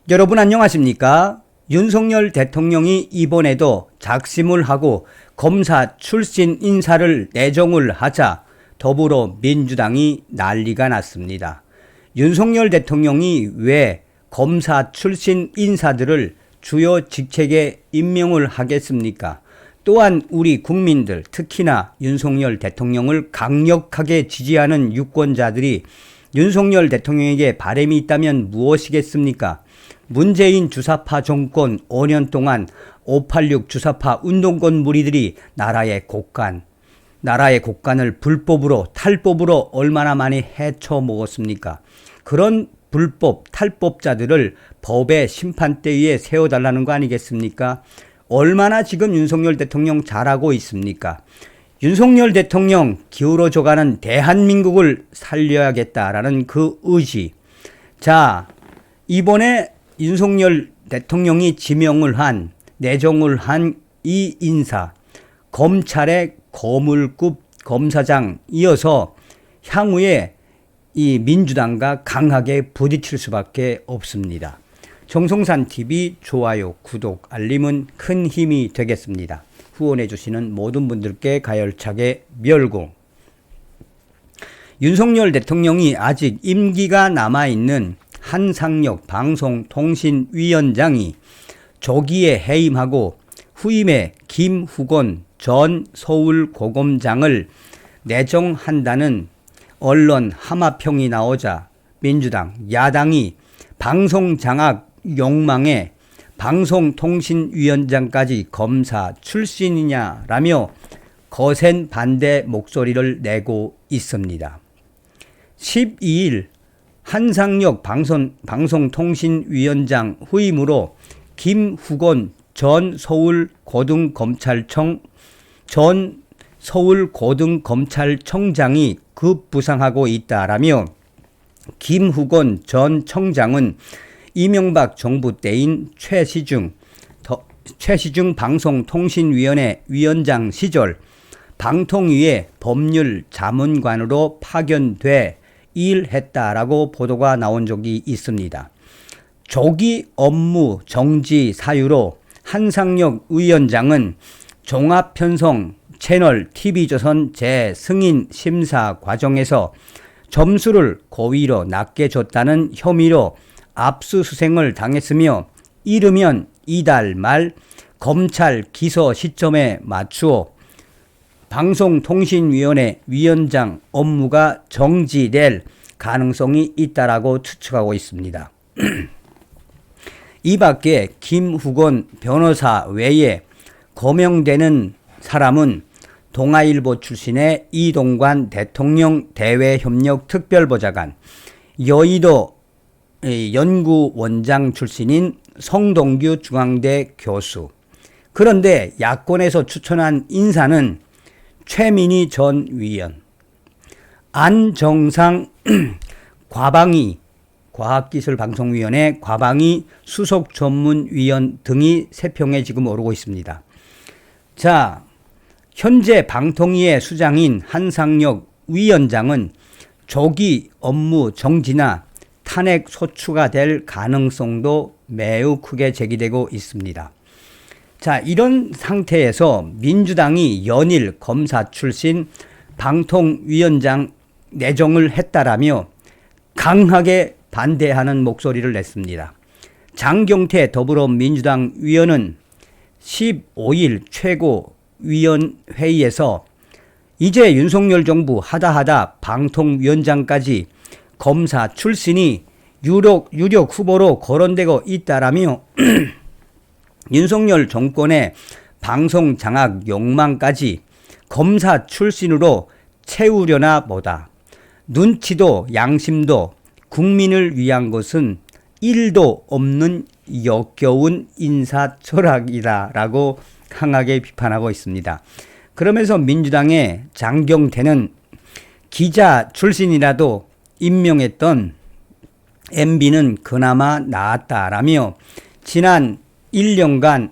여러분 안녕하십니까? 윤석열 대통령이 이번에도 작심을 하고 검사 출신 인사를 내정을 하자 더불어민주당이 난리가 났습니다. 윤석열 대통령이 왜 검사 출신 인사들을 주요 직책에 임명을 하겠습니까? 또한 우리 국민들, 특히나 윤석열 대통령을 강력하게 지지하는 유권자들이 윤석열 대통령에게 바람이 있다면 무엇이겠습니까? 문재인 주사파 정권 5년 동안 586 주사파 운동권 무리들이 나라의 곳간을 불법으로 탈법으로 얼마나 많이 헤쳐먹었습니까? 그런 불법 탈법자들을 법의 심판대 위에 세워달라는 거 아니겠습니까? 얼마나 지금 윤석열 대통령 잘하고 있습니까? 윤석열 대통령 기울어져가는 대한민국을 살려야겠다라는 그 의지. 자, 이번에 윤석열 대통령이 내정을 한 이 인사, 검찰의 거물급 검사장 이어서 향후에 이 민주당과 강하게 부딪힐 수밖에 없습니다. 정성산TV 좋아요, 구독, 알림은 큰 힘이 되겠습니다. 후원해 주시는 모든 분들께 가열차게 멸공. 윤석열 대통령이 아직 임기가 남아있는 한상혁 방송통신위원장이 조기에 해임하고 후임에 김후건 전 서울고검장을 내정한다는 언론 함화평이 나오자 민주당, 야당이 방송장악 욕망에 방송통신위원장까지 검사 출신이냐라며 거센 반대 목소리를 내고 있습니다. 12일 한상혁 방송통신위원장 후임으로 김후건 전 서울고등검찰청장이 급부상하고 있다라며 김후건 전 청장은 이명박 정부 때인 최시중 방송통신위원회 위원장 시절 방통위의 법률자문관으로 파견돼 일했다라고 보도가 나온 적이 있습니다. 조기 업무 정지 사유로 한상혁 위원장은 종합편성 채널 TV조선 재승인 심사 과정에서 점수를 고의로 낮게 줬다는 혐의로 압수수색을 당했으며 이르면 이달 말 검찰 기소 시점에 맞추어 방송통신위원회 위원장 업무가 정지될 가능성이 있다라고 추측하고 있습니다. 이 밖에 김후건 변호사 외에 거명되는 사람은 동아일보 출신의 이동관 대통령 대외협력 특별보좌관, 여의도 연구원장 출신인 성동규 중앙대 교수. 그런데 야권에서 추천한 인사는 최민희 전 위원, 안정상 과학기술방송위원회 과방위 수석전문위원 등이 세평에 지금 오르고 있습니다. 자, 현재 방통위의 수장인 한상혁 위원장은 조기 업무 정지나 탄핵 소추가 될 가능성도 매우 크게 제기되고 있습니다. 자, 이런 상태에서 민주당이 연일 검사 출신 방통위원장 내정을 했다라며 강하게 반대하는 목소리를 냈습니다. 장경태 더불어민주당 위원은 15일 최고위원회의에서 이제 윤석열 정부 하다 방통위원장까지 검사 출신이 유력 후보로 거론되고 있다라며 윤석열 정권의 방송 장악 욕망까지 검사 출신으로 채우려나 보다. 눈치도 양심도 국민을 위한 것은 1도 없는 역겨운 인사 철학이다라고 강하게 비판하고 있습니다. 그러면서 민주당의 장경태는 기자 출신이라도 임명했던 MB는 그나마 나았다라며 지난 1년간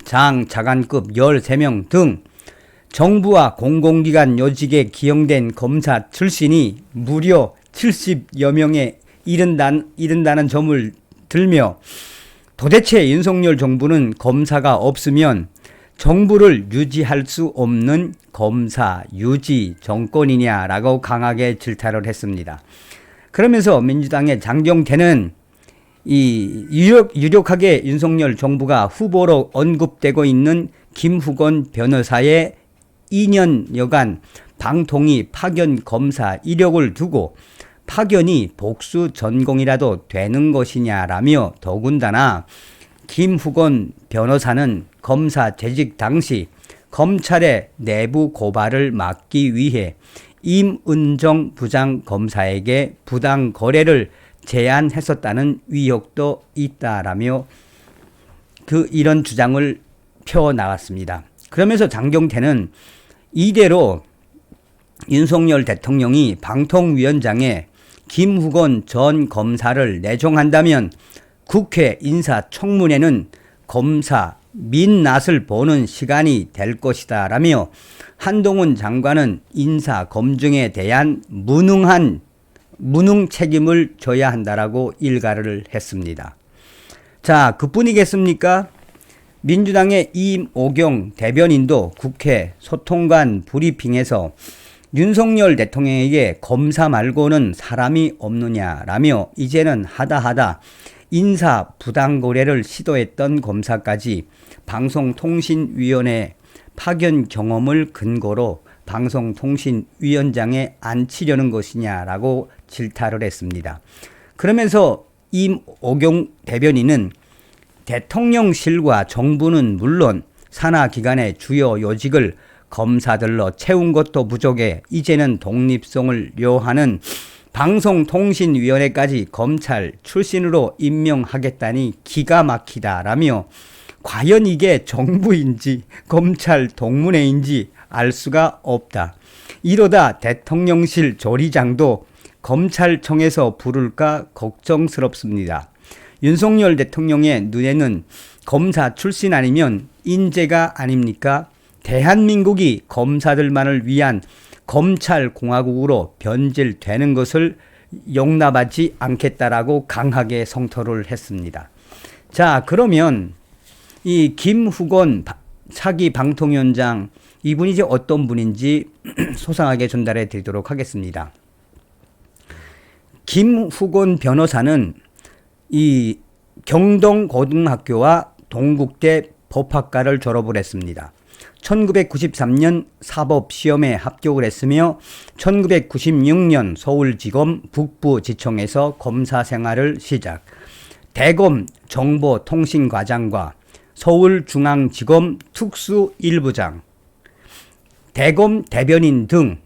장자간급 13명 등 정부와 공공기관 요직에 기용된 검사 출신이 무려 70여 명에 이른다는 점을 들며 도대체 윤석열 정부는 검사가 없으면 정부를 유지할 수 없는 검사 유지 정권이냐라고 강하게 질타를 했습니다. 그러면서 민주당의 장경태는 유력하게 윤석열 정부가 후보로 언급되고 있는 김후건 변호사의 2년여간 방통위 파견 검사 이력을 두고 파견이 복수 전공이라도 되는 것이냐라며 더군다나 김후건 변호사는 검사 재직 당시 검찰의 내부 고발을 막기 위해 임은정 부장검사에게 부당 거래를 제안했었다는 의혹도 있다라며 이런 주장을 펴나갔습니다. 그러면서 장경태는 이대로 윤석열 대통령이 방통위원장에 김후건 전 검사를 내정한다면 국회 인사청문회는 검사 민낯을 보는 시간이 될 것이다 라며 한동훈 장관은 인사검증에 대한 무능 책임을 져야 한다라고 일가를 했습니다. 자, 그뿐이겠습니까? 민주당의 임오경 대변인도 국회 소통관 브리핑에서 윤석열 대통령에게 검사 말고는 사람이 없느냐라며 이제는 하다 인사 부당거래를 시도했던 검사까지 방송통신위원회 파견 경험을 근거로 방송통신위원장에 앉히려는 것이냐라고 질타를 했습니다. 그러면서 임오경 대변인은 대통령실과 정부는 물론 산하기관의 주요 요직을 검사들로 채운 것도 부족해 이제는 독립성을 요하는 방송통신위원회까지 검찰 출신으로 임명하겠다니 기가 막히다라며 과연 이게 정부인지 검찰 동문회인지 알 수가 없다. 이러다 대통령실 조리장도 검찰청에서 부를까 걱정스럽습니다. 윤석열 대통령의 눈에는 검사 출신 아니면 인재가 아닙니까? 대한민국이 검사들만을 위한 검찰공화국으로 변질되는 것을 용납하지 않겠다라고 강하게 성토를 했습니다. 자, 그러면 이 김후건 차기 방통위원장 이분이 이제 어떤 분인지 소상하게 전달해 드리도록 하겠습니다. 김후건 변호사는 이 경동고등학교와 동국대 법학과를 졸업을 했습니다. 1993년 사법시험에 합격을 했으며 1996년 서울지검 북부지청에서 검사 생활을 시작, 대검 정보통신과장과 서울중앙지검 특수 1부장, 대검 대변인 등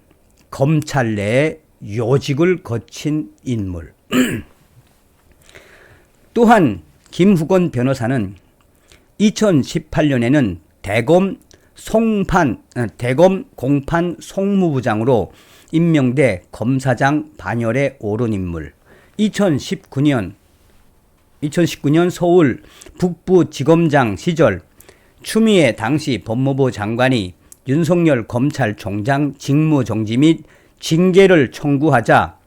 검찰 내에 요직을 거친 인물. 또한 김후건 변호사는 2018년에는 대검 공판 송무부장으로 임명돼 검사장 반열에 오른 인물. 2019년 서울 북부지검장 시절 추미애 당시 법무부 장관이 윤석열 검찰총장 직무정지 및 징계를 청구하자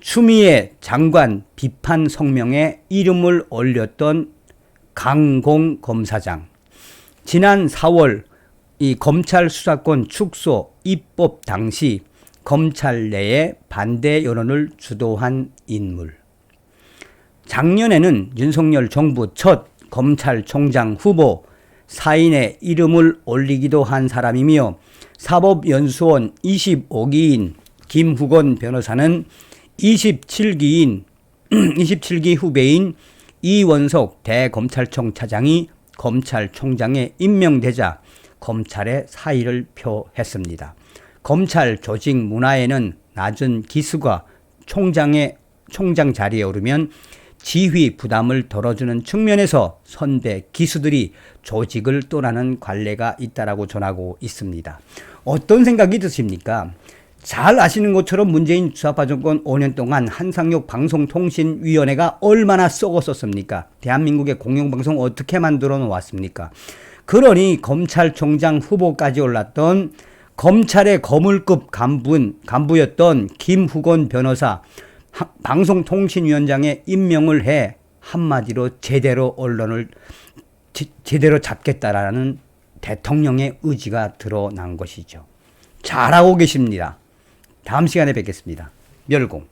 추미애 장관 비판 성명에 이름을 올렸던 강공 검사장. 지난 4월 이 검찰 수사권 축소 입법 당시 검찰 내에 반대 여론을 주도한 인물. 작년에는 윤석열 정부 첫 검찰총장 후보 사인의 이름을 올리기도 한 사람이며 사법연수원 25기인 김후건 변호사는 27기 후배인 이원석 대검찰청 차장이 검찰총장에 임명되자 검찰의 사의를 표했습니다. 검찰 조직 문화에는 낮은 기수가 총장 자리에 오르면 지휘 부담을 덜어주는 측면에서 선배 기수들이 조직을 떠나는 관례가 있다라고 전하고 있습니다. 어떤 생각이 드십니까? 잘 아시는 것처럼 문재인 주사파 정권 5년 동안 한상혁 방송통신위원회가 얼마나 썩었었습니까? 대한민국의 공영방송 어떻게 만들어 놓았습니까? 그러니 검찰총장 후보까지 올랐던 검찰의 거물급 간부였던 김후건 변호사 방송통신위원장에 임명을 해 한마디로 제대로 언론을 제대로 잡겠다라는 대통령의 의지가 드러난 것이죠. 잘하고 계십니다. 다음 시간에 뵙겠습니다. 멸공.